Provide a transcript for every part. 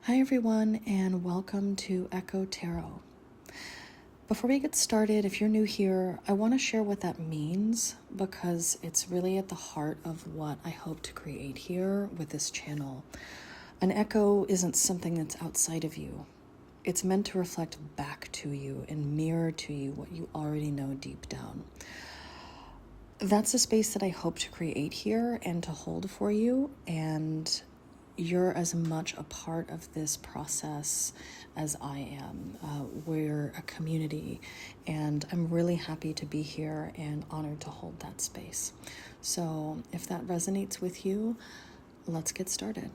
Hi everyone, and welcome to Echo Tarot. Before we get started, if you're new here, I want to share what that means because it's really at the heart of what I hope to create here with this channel. An echo isn't something that's outside of you. It's meant to reflect back to you and mirror to you what you already know deep down. That's a space that I hope to create here and to hold for you, and you're as much a part of this process as I am. We're a community, and I'm really happy to be here and honored to hold that space. So if that resonates with you, let's get started.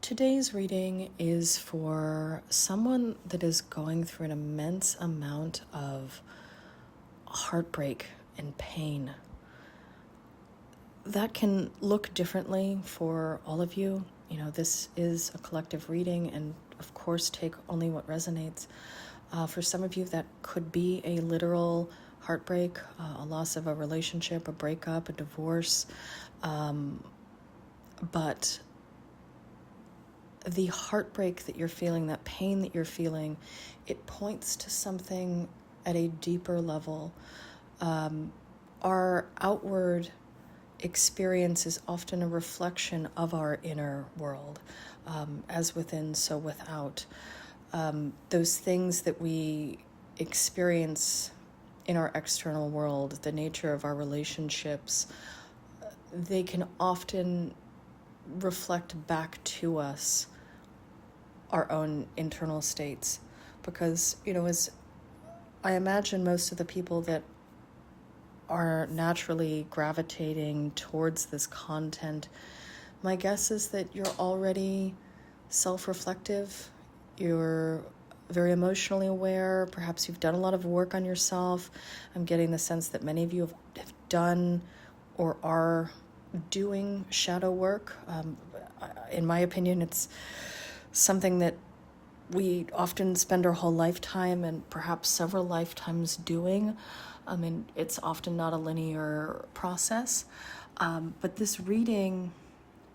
Today's reading is for someone that is going through an immense amount of heartbreak and pain. That can look differently for all of you. You know, this is a collective reading, and of course, take only what resonates. For some of you, that could be a literal heartbreak, a loss of a relationship, a breakup, a divorce. But the heartbreak that you're feeling, that pain that you're feeling, it points to something at a deeper level. Our outward experience is often a reflection of our inner world, as within, so without. Those things that we experience in our external world, the nature of our relationships, they can often reflect back to us our own internal states. Because, as I imagine most of the people that are naturally gravitating towards this content, my guess is that you're already self-reflective, you're very emotionally aware, perhaps you've done a lot of work on yourself. I'm getting the sense that many of you have done or are doing shadow work. In my opinion, it's something that we often spend our whole lifetime and perhaps several lifetimes doing. I mean, it's often not a linear process, but this reading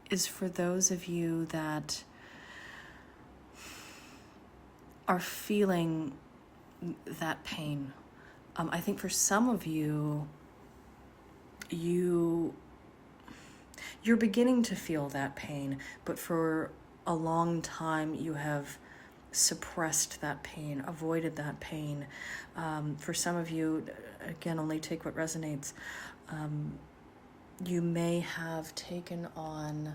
is for those of you that are feeling that pain. I think for some of you, you're beginning to feel that pain, but for a long time you have suppressed that pain, avoided that pain. For some of you, again, only take what resonates. You may have taken on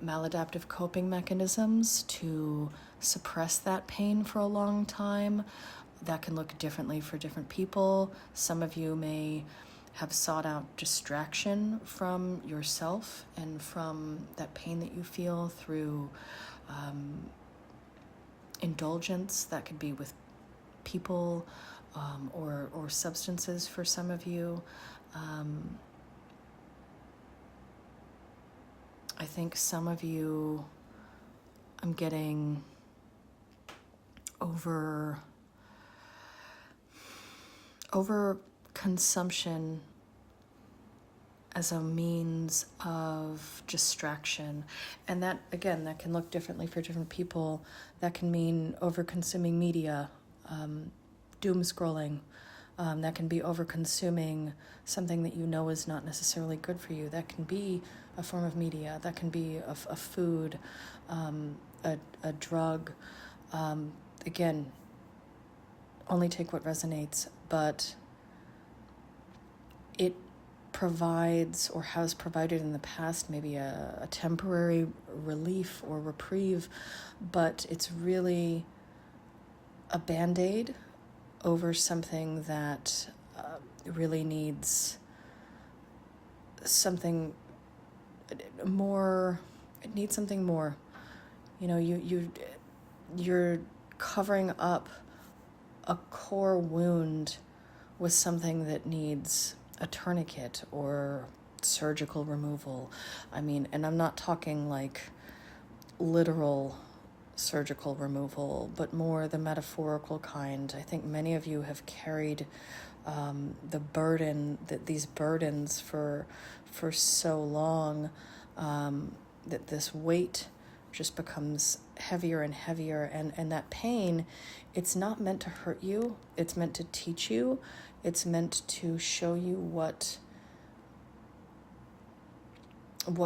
maladaptive coping mechanisms to suppress that pain for a long time. That can look differently for different people. Some of you may have sought out distraction from yourself and from that pain that you feel through indulgence. That could be with people or substances for some of you. I think some of you, I'm getting over consumption as a means of distraction. And that, again, that can look differently for different people. That can mean over-consuming media, doom scrolling. That can be over-consuming something that you know is not necessarily good for you. That can be a form of media. That can be a food, a drug. Again, only take what resonates, but it provides or has provided in the past maybe a temporary relief or reprieve, but it's really a Band-Aid over something that really needs something more. It needs something more. You're covering up a core wound with something that needs a tourniquet or surgical removal. I mean, and I'm not talking like literal surgical removal, but more the metaphorical kind. I think many of you have carried these burdens for so long, that this weight just becomes heavier and heavier. And that pain, it's not meant to hurt you. It's meant to teach you. It's meant to show you what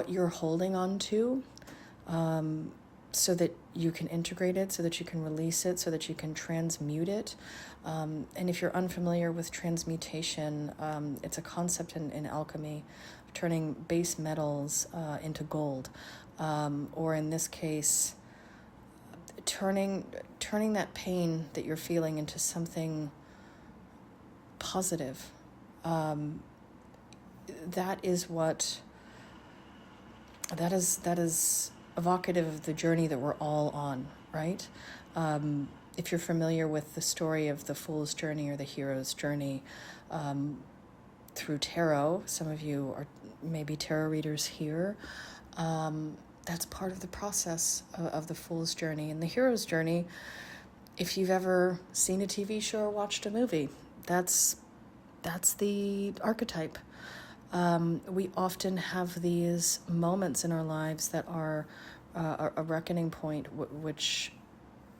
you're holding on to, so that you can integrate it, so that you can release it, so that you can transmute it. And if you're unfamiliar with transmutation, it's a concept in alchemy, turning base metals into gold, or in this case, turning that pain that you're feeling into something positive. That is evocative of the journey that we're all on, right? If you're familiar with the story of the fool's journey or the hero's journey through tarot, some of you are maybe tarot readers here. That's part of the process of the fool's journey. And the hero's journey, if you've ever seen a TV show or watched a movie, that's the archetype. We often have these moments in our lives that are a reckoning point, which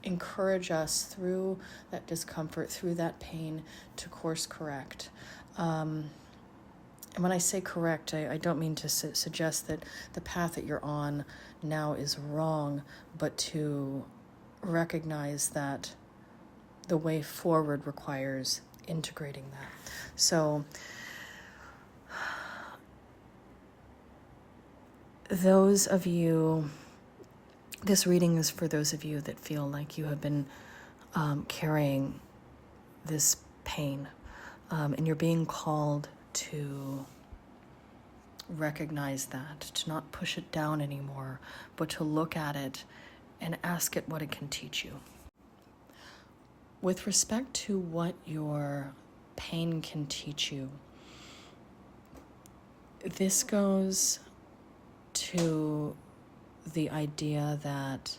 encourage us through that discomfort, through that pain, to course correct. And when I say correct, I don't mean to suggest that the path that you're on now is wrong, but to recognize that the way forward requires integrating that. So those of you, this reading is for those of you that feel like you have been carrying this pain, and you're being called to recognize that, to not push it down anymore, but to look at it and ask it what it can teach you. With respect to what your pain can teach you, this goes to the idea that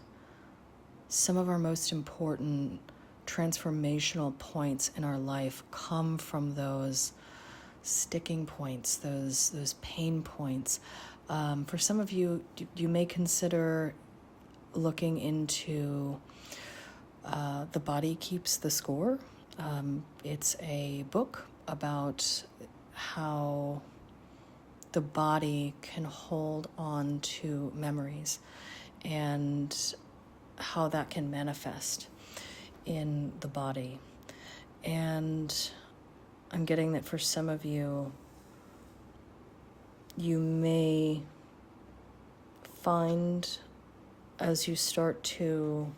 some of our most important transformational points in our life come from those sticking points, those pain points. For some of you, you may consider looking into The Body Keeps the Score. It's a book about how the body can hold on to memories and how that can manifest in the body. And I'm getting that for some of you, you may find as you start to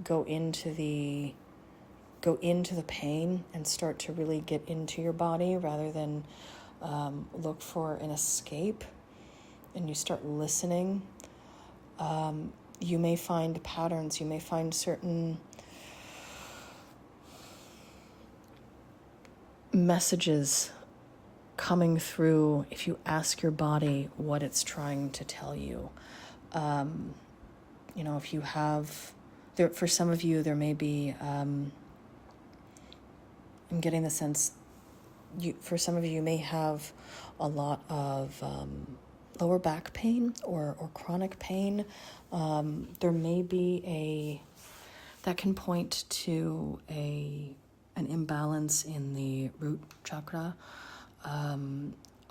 go into the pain and start to really get into your body rather than look for an escape, and you start listening, you may find patterns, you may find certain messages coming through if you ask your body what it's trying to tell you. If you have, for some of you, there may be, I'm getting the sense, for some of you, you may have a lot of lower back pain or chronic pain. There may be that can point to an imbalance in the root chakra,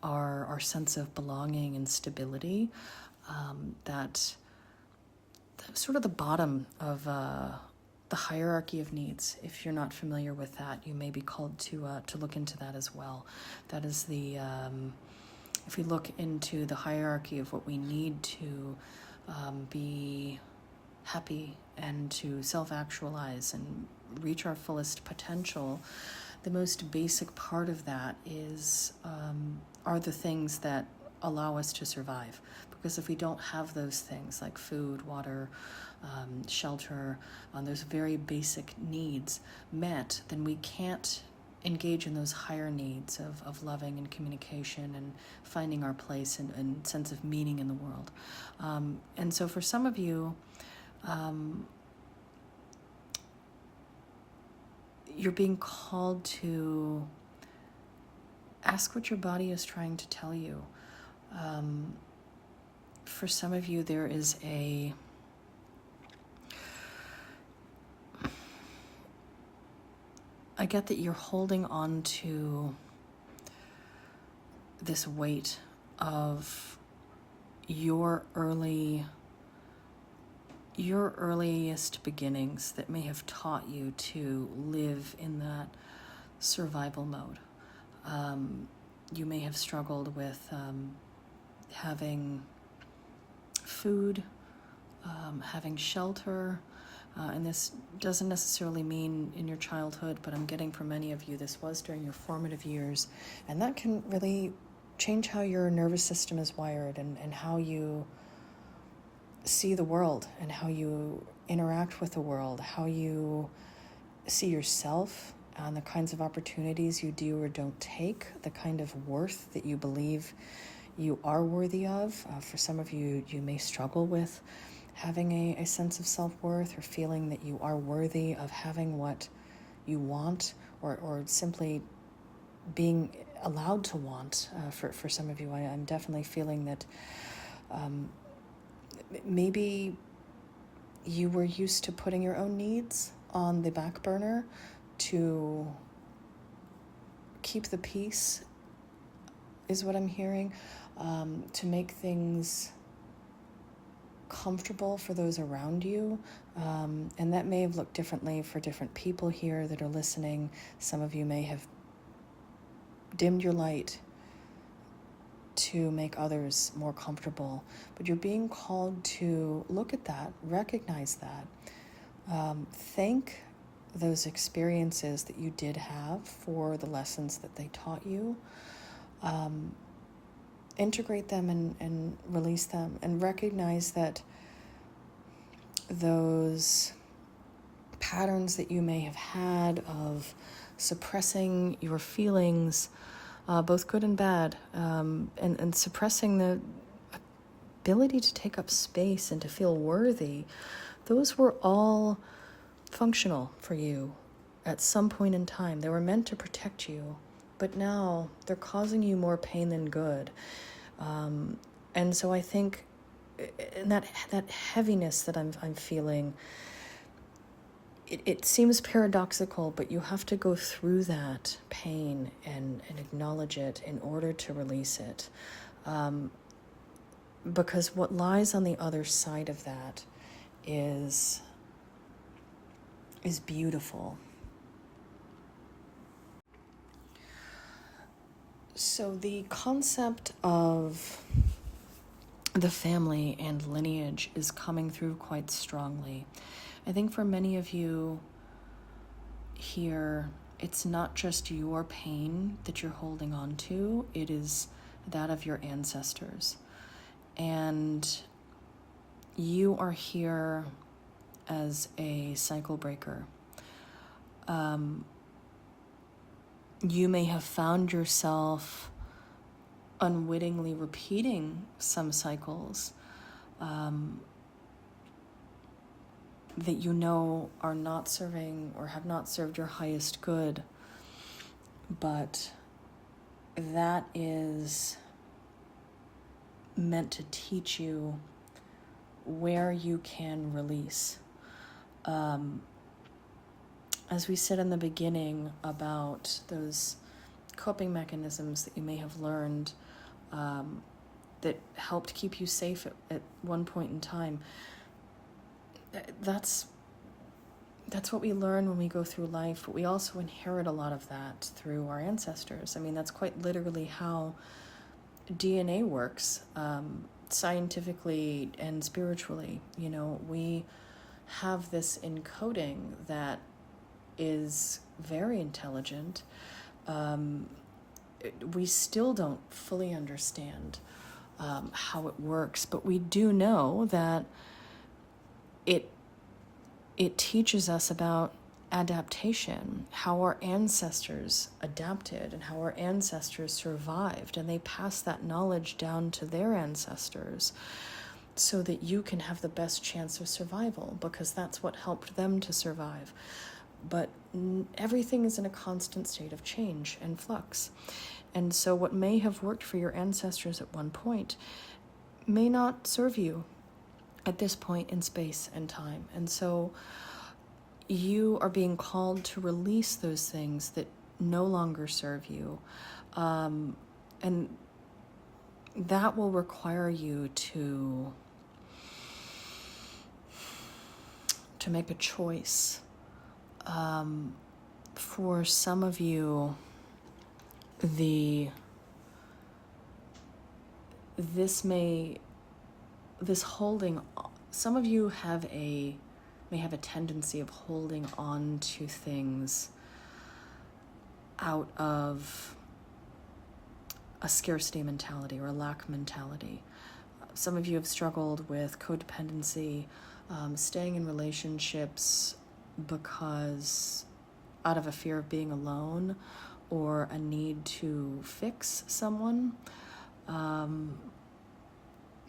our sense of belonging and stability, that sort of the bottom of the hierarchy of needs. If you're not familiar with that, you may be called to look into that as well. That is if we look into the hierarchy of what we need to be happy and to self-actualize and reach our fullest potential, the most basic part of that are the things that allow us to survive. Because if we don't have those things like food, water, shelter, those very basic needs met, then we can't engage in those higher needs of loving and communication and finding our place and sense of meaning in the world. And so for some of you, you're being called to ask what your body is trying to tell you. For some of you, there is a I get that you're holding on to this weight of your earliest beginnings that may have taught you to live in that survival mode. You may have struggled with having food, having shelter, and this doesn't necessarily mean in your childhood, but I'm getting for many of you this was during your formative years, and that can really change how your nervous system is wired and how you see the world and how you interact with the world, how you see yourself and the kinds of opportunities you do or don't take, the kind of worth that you believe you are worthy of. For some of you, you may struggle with having a sense of self-worth or feeling that you are worthy of having what you want or simply being allowed to want. For some of you, I'm definitely feeling that maybe you were used to putting your own needs on the back burner to keep the peace, is what I'm hearing, to make things comfortable for those around you. And that may have looked differently for different people here that are listening. Some of you may have dimmed your light to make others more comfortable, but you're being called to look at that, recognize that, thank those experiences that you did have for the lessons that they taught you, integrate them and release them, and recognize that those patterns that you may have had of suppressing your feelings, both good and bad, and suppressing the ability to take up space and to feel worthy, those were all functional for you at some point in time. They were meant to protect you, but now they're causing you more pain than good. And so I think that heaviness that I'm feeling, it seems paradoxical, but you have to go through that pain and acknowledge it in order to release it. Because what lies on the other side of that is beautiful. So the concept of the family and lineage is coming through quite strongly. I think for many of you here, it's not just your pain that you're holding on to, it is that of your ancestors. And you are here as a cycle breaker. You may have found yourself unwittingly repeating some cycles that you know are not serving or have not served your highest good, but that is meant to teach you where you can release. As we said in the beginning about those coping mechanisms that you may have learned that helped keep you safe at one point in time, that's what we learn when we go through life, but we also inherit a lot of that through our ancestors. I mean, that's quite literally how DNA works, scientifically and spiritually. You know, we have this encoding that is very intelligent. We still don't fully understand how it works, but we do know that it teaches us about adaptation, how our ancestors adapted and how our ancestors survived, and they passed that knowledge down to their ancestors so that you can have the best chance of survival, because that's what helped them to survive. But everything is in a constant state of change and flux. And so what may have worked for your ancestors at one point may not serve you at this point in space and time. And so you are being called to release those things that no longer serve you. And that will require you to make a choice. For some of you, some of you may have a tendency of holding on to things out of a scarcity mentality or a lack mentality. Some of you have struggled with codependency, staying in relationships because out of a fear of being alone or a need to fix someone.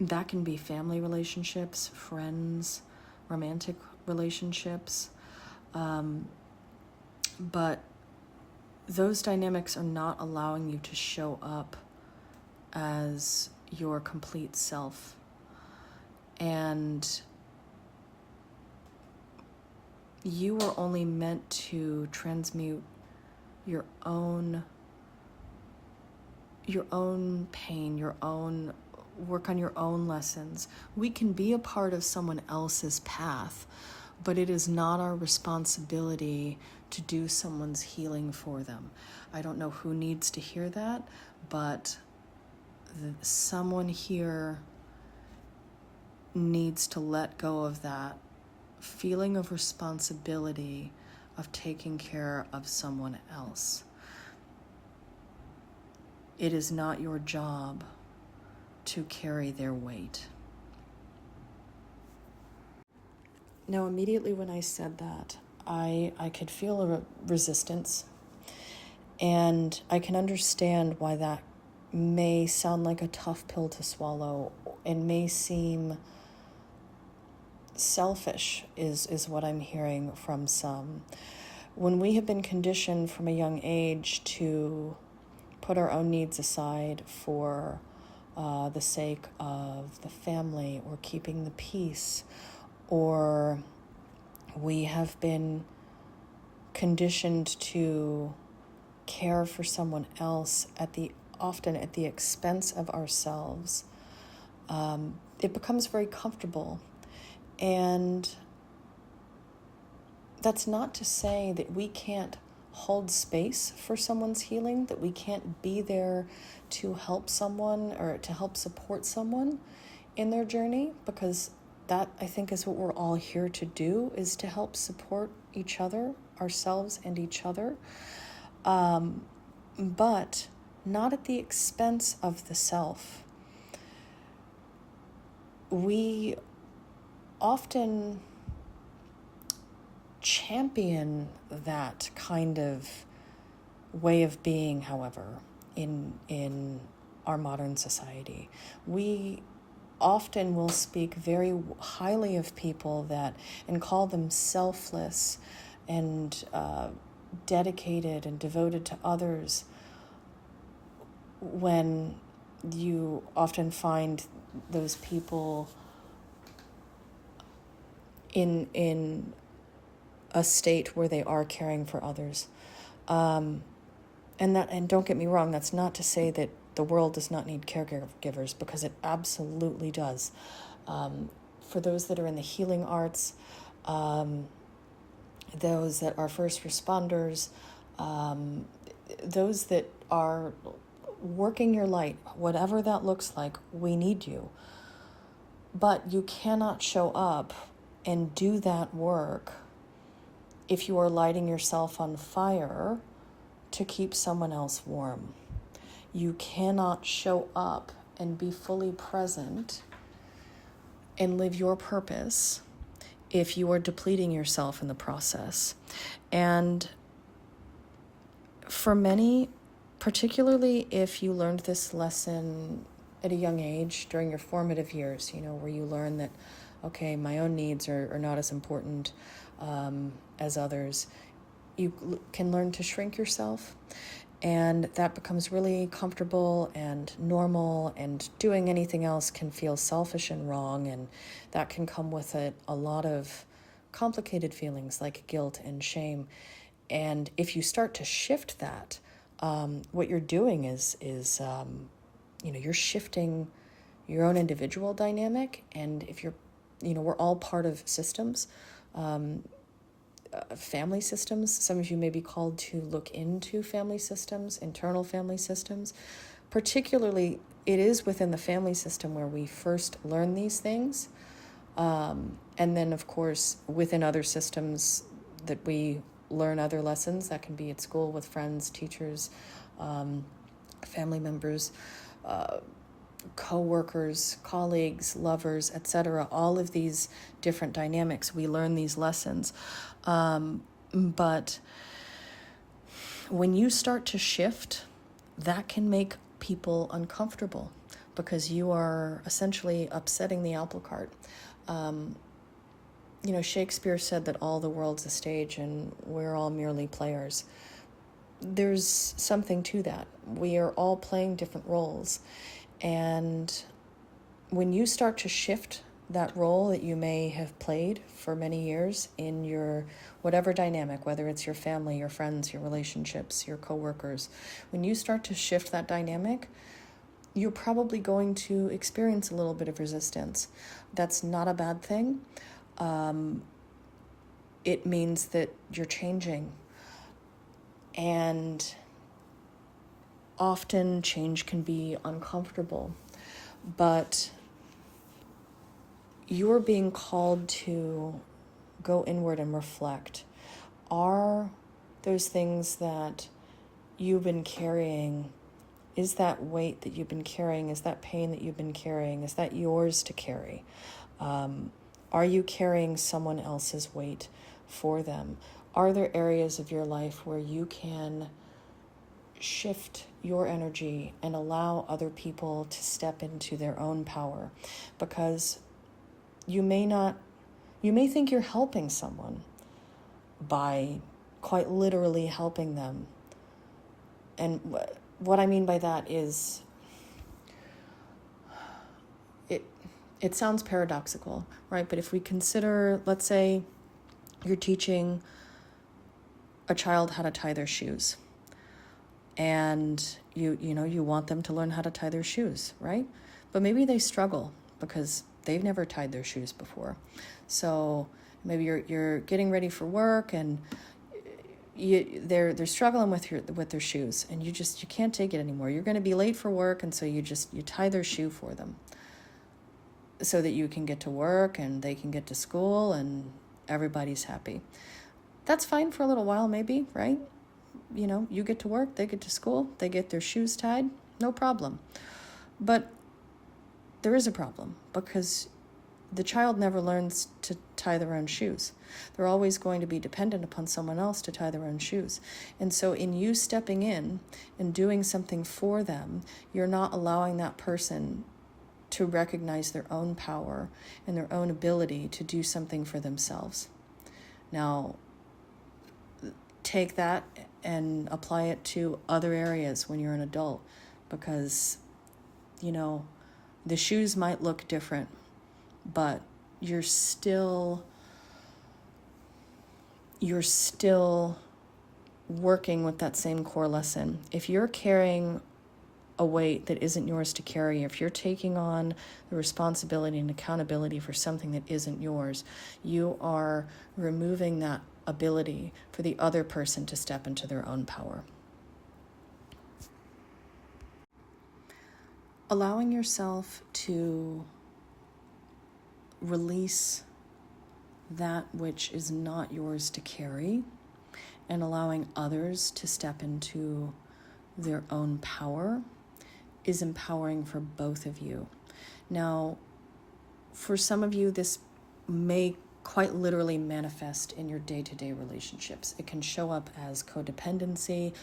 That can be family relationships, friends, romantic relationships. But those dynamics are not allowing you to show up as your complete self. And you are only meant to transmute your own pain, work on your own lessons. We can be a part of someone else's path, but it is not our responsibility to do someone's healing for them. I don't know who needs to hear that, but someone here needs to let go of that feeling of responsibility of taking care of someone else. It is not your job to carry their weight. Now, immediately when I said that, I could feel a resistance, and I can understand why that may sound like a tough pill to swallow and may seem selfish is what I'm hearing from some. When we have been conditioned from a young age to put our own needs aside for the sake of the family or keeping the peace, or we have been conditioned to care for someone else often at the expense of ourselves, it becomes very comfortable. And that's not to say that we can't hold space for someone's healing, that we can't be there to help someone or to help support someone in their journey, because that, I think, is what we're all here to do, is to help support each other, ourselves and each other, but not at the expense of the self. We often champion that kind of way of being, however, in our modern society. We often will speak very highly of people and call them selfless and dedicated and devoted to others, when you often find those people in a state where they are caring for others. And don't get me wrong, that's not to say that the world does not need caregivers, because it absolutely does. For those that are in the healing arts, those that are first responders, those that are working your light, whatever that looks like, we need you. But you cannot show up and do that work if you are lighting yourself on fire to keep someone else warm. You cannot show up and be fully present and live your purpose if you are depleting yourself in the process. And for many, particularly if you learned this lesson at a young age during your formative years, where you learn that, okay, my own needs are not as important as others, you can learn to shrink yourself, and that becomes really comfortable and normal, and doing anything else can feel selfish and wrong, and that can come with it a lot of complicated feelings like guilt and shame. And if you start to shift that, what you're doing is you're shifting your own individual dynamic. And if you're, we're all part of systems, family systems. Some of you may be called to look into family systems, internal family systems. Particularly, it is within the family system where we first learn these things. And then, of course, within other systems that we learn other lessons. That can be at school with friends, teachers, family members, co-workers, colleagues, lovers, etc. All of these different dynamics, we learn these lessons. But when you start to shift, that can make people uncomfortable because you are essentially upsetting the apple cart. Shakespeare said that all the world's a stage and we're all merely players. There's something to that. We are all playing different roles. And when you start to shift that role that you may have played for many years in your whatever dynamic, whether it's your family, your friends, your relationships, your coworkers, when you start to shift that dynamic, you're probably going to experience a little bit of resistance. That's not a bad thing. It means that you're changing. And often change can be uncomfortable, but you're being called to go inward and reflect. Are those things that you've been carrying, is that weight that you've been carrying, is that pain that you've been carrying, is that yours to carry? Are you carrying someone else's weight for them? Are there areas of your life where you can shift your energy and allow other people to step into their own power? Because you may think you're helping someone by quite literally helping them. And what I mean by that is, it sounds paradoxical, right? But if we consider, let's say you're teaching a child how to tie their shoes, and you want them to learn how to tie their shoes, right? But maybe they struggle because they've never tied their shoes before. So maybe you're getting ready for work and they're struggling with their shoes, and you can't take it anymore. You're going to be late for work, and so you tie their shoe for them so that you can get to work and they can get to school and everybody's happy. That's fine for a little while maybe, right? You get to work, they get to school, they get their shoes tied, no problem. But there is a problem because the child never learns to tie their own shoes. They're always going to be dependent upon someone else to tie their own shoes. And so in you stepping in and doing something for them, you're not allowing that person to recognize their own power and their own ability to do something for themselves. Now, take that and apply it to other areas when you're an adult, because, the shoes might look different, but you're still working with that same core lesson. If you're carrying a weight that isn't yours to carry, if you're taking on the responsibility and accountability for something that isn't yours, you are removing that ability for the other person to step into their own power. Allowing yourself to release that which is not yours to carry and allowing others to step into their own power is empowering for both of you. Now, for some of you, this may quite literally manifest in your day-to-day relationships. It can show up as codependent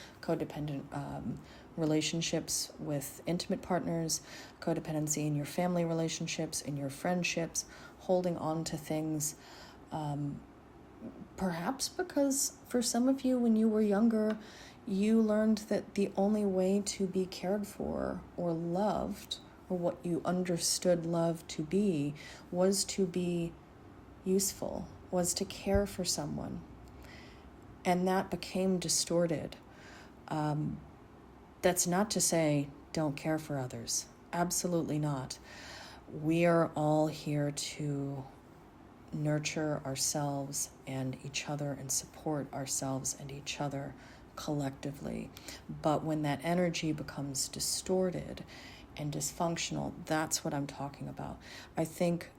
relationships with intimate partners, codependency in your family relationships, in your friendships, holding on to things. Perhaps because for some of you, when you were younger, you learned that the only way to be cared for or loved, or what you understood love to be, was to be useful, was to care for someone, and that became distorted. That's not to say don't care for others. Absolutely not. We are all here to nurture ourselves and each other and support ourselves and each other collectively. But when that energy becomes distorted and dysfunctional, that's what I'm talking about. I think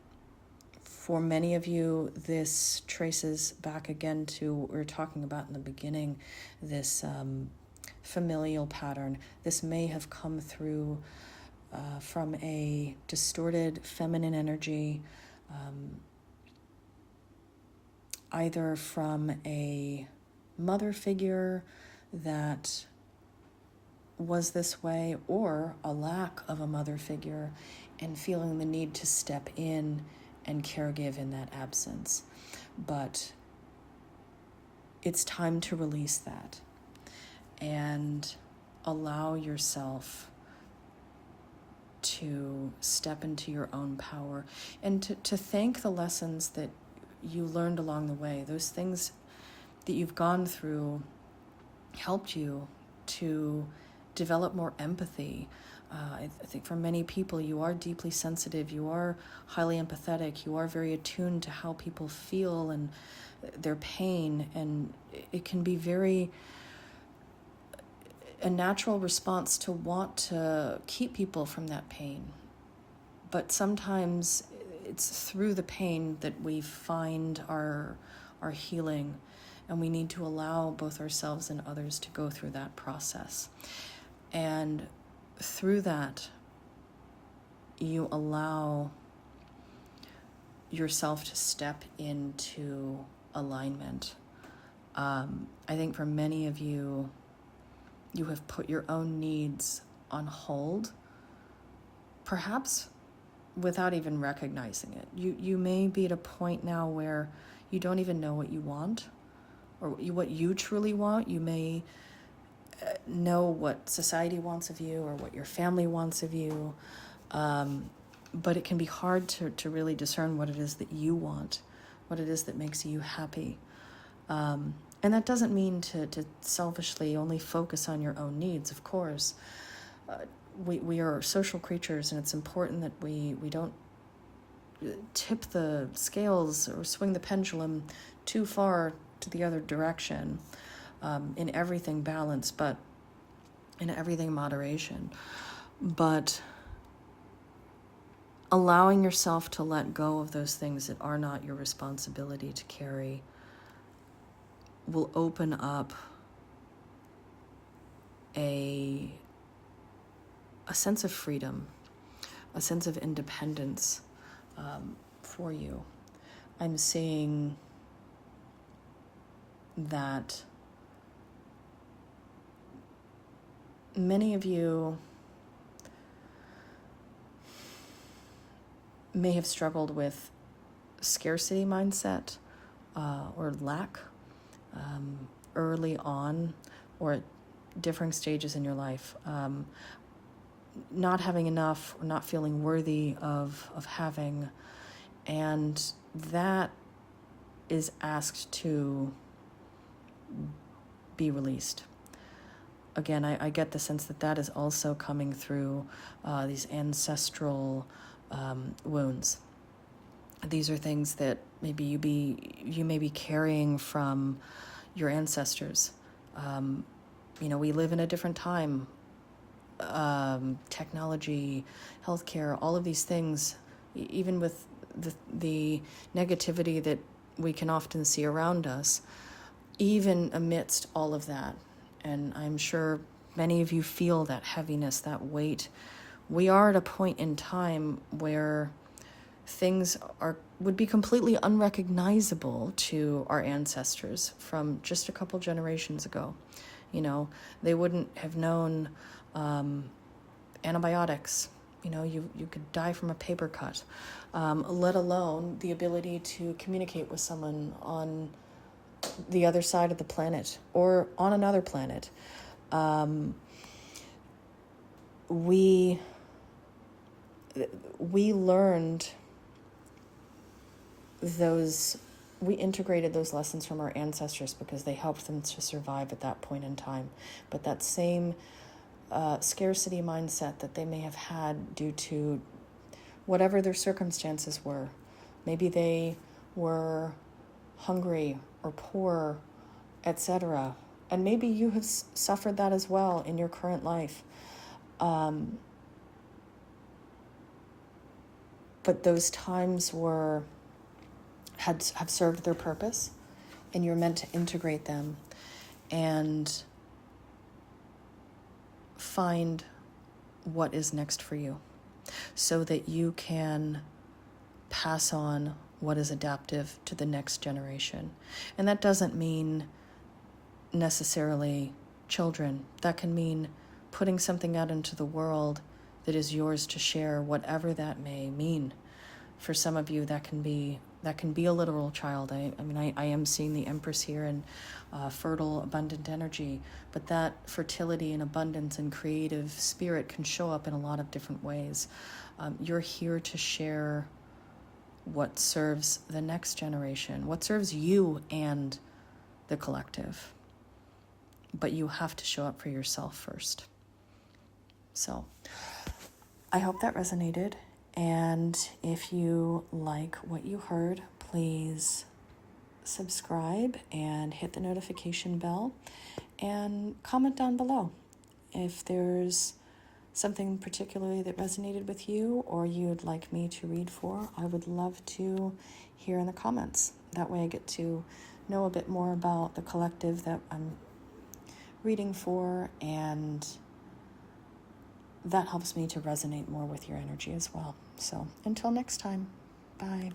for many of you, this traces back again to what we were talking about in the beginning, this familial pattern. This may have come through from a distorted feminine energy, either from a mother figure that was this way, or a lack of a mother figure and feeling the need to step in and caregive in that absence. But it's time to release that and allow yourself to step into your own power and to thank the lessons that you learned along the way. Those things that you've gone through helped you to develop more empathy. I think for many people, you are deeply sensitive, you are highly empathetic, you are very attuned to how people feel and their pain, and it can be a natural response to want to keep people from that pain. But sometimes it's through the pain that we find our healing, and we need to allow both ourselves and others to go through that process. And through that, you allow yourself to step into alignment. I think for many of you, you have put your own needs on hold, perhaps without even recognizing it. You may be at a point now where you don't even know what you want or what you truly want. You may know what society wants of you or what your family wants of you, but it can be hard to really discern what it is that you want, what it is that makes you happy. And that doesn't mean to selfishly only focus on your own needs, of course. We are social creatures, and it's important that we don't tip the scales or swing the pendulum too far to the other direction. In everything balance, but in everything moderation. But allowing yourself to let go of those things that are not your responsibility to carry will open up a sense of freedom, a sense of independence for you. I'm seeing that many of you may have struggled with scarcity mindset or lack early on or at differing stages in your life. Not having enough or not feeling worthy of having, and that is asked to be released. Again, I get the sense that is also coming through these ancestral wounds. These are things that maybe you may be carrying from your ancestors. We live in a different time. Technology, healthcare, all of these things, even with the negativity that we can often see around us, even amidst all of that. And I'm sure many of you feel that heaviness, that weight. We are at a point in time where things would be completely unrecognizable to our ancestors from just a couple generations ago. They wouldn't have known antibiotics. You could die from a paper cut, let alone the ability to communicate with someone on the other side of the planet or on another planet. We learned those we integrated those lessons from our ancestors because they helped them to survive at that point in time. But that same scarcity mindset that they may have had due to whatever their circumstances were, maybe they were hungry or poor, etc. And maybe you have suffered that as well in your current life. But those times have served their purpose, and you're meant to integrate them and find what is next for you so that you can pass on what is adaptive to the next generation. And that doesn't mean necessarily children. That can mean putting something out into the world that is yours to share, whatever that may mean. For some of you, that can be a literal child. I am seeing the Empress here in fertile, abundant energy, but that fertility and abundance and creative spirit can show up in a lot of different ways. You're here to share what serves the next generation, what serves you and the collective. But you have to show up for yourself first. So I hope that resonated. And if you like what you heard, please subscribe and hit the notification bell and comment down below. If there's something particularly that resonated with you or you'd like me to read for, I would love to hear in the comments. That way I get to know a bit more about the collective that I'm reading for, and that helps me to resonate more with your energy as well. So until next time, bye.